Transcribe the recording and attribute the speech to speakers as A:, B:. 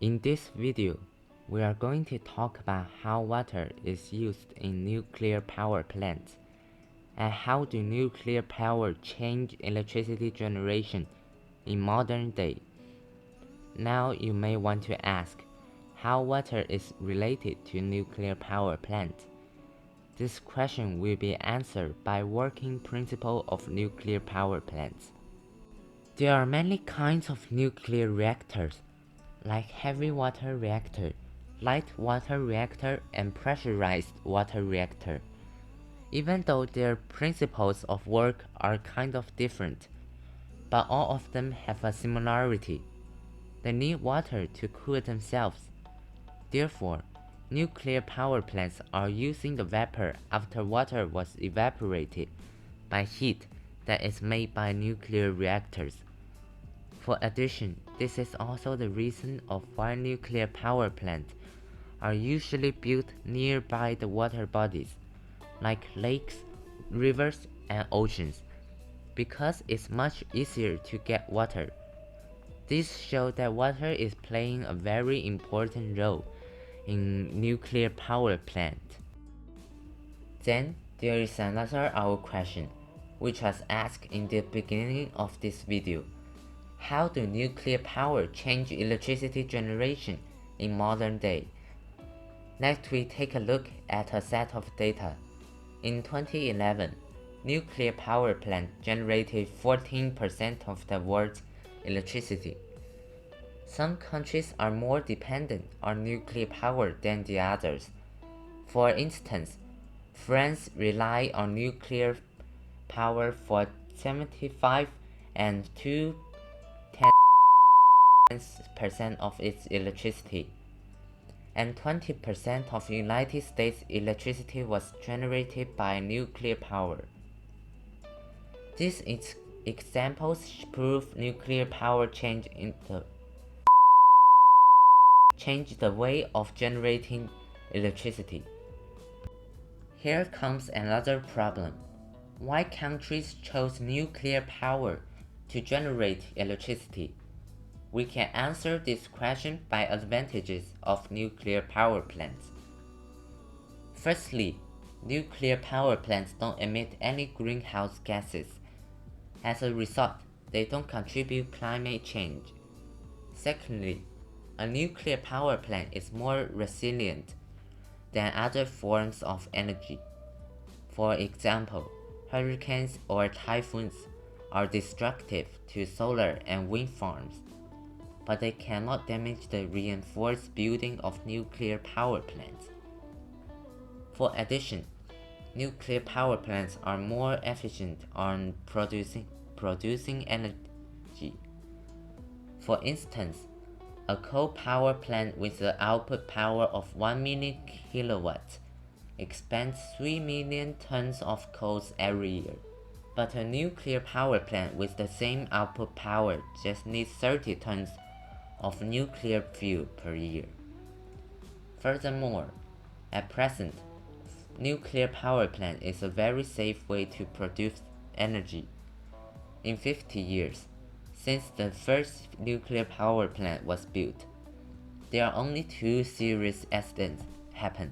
A: In this video, we are going to talk about how water is used in nuclear power plants and how do nuclear power change electricity generation in modern day. Now you may want to ask how water is related to nuclear power plants. This question will be answered by working principle of nuclear power plants. There are many kinds of nuclear reactors, like heavy water reactor, light water reactor, and pressurized water reactor. Even though their principles of work are kind of different, but all of them have a similarity. They need water to cool themselves. Therefore, nuclear power plants are using the vapor after water was evaporated by heat that is made by nuclear reactors. For addition, this is also the reason of why nuclear power plants are usually built nearby the water bodies, like lakes, rivers, and oceans, because it's much easier to get water. This shows that water is playing a very important role in nuclear power plant. Then there is another our question, which was asked in the beginning of this video. How do nuclear power change electricity generation in modern day? Next we take a look at a set of data. In 2011, nuclear power plants generated 14% of the world's electricity. Some countries are more dependent on nuclear power than the others. For instance, France relies on nuclear power for 75 and 2% of its electricity, and 20% of United States electricity was generated by nuclear power. These examples prove nuclear power change the way of generating electricity. Here comes another problem. Why countries chose nuclear power to generate electricity? We can answer this question by advantages of nuclear power plants. Firstly, nuclear power plants don't emit any greenhouse gases. As a result, they don't contribute climate change. Secondly, a nuclear power plant is more resilient than other forms of energy. For example, hurricanes or typhoons are destructive to solar and wind farms, but they cannot damage the reinforced building of nuclear power plants. For addition, nuclear power plants are more efficient on producing energy. For instance, a coal power plant with the output power of 1 million kilowatts expends 3 million tons of coal every year. But a nuclear power plant with the same output power just needs 30 tons of nuclear fuel per year. Furthermore, at present, nuclear power plant is a very safe way to produce energy. In 50 years, since the first nuclear power plant was built, there are only 2 serious accidents happened.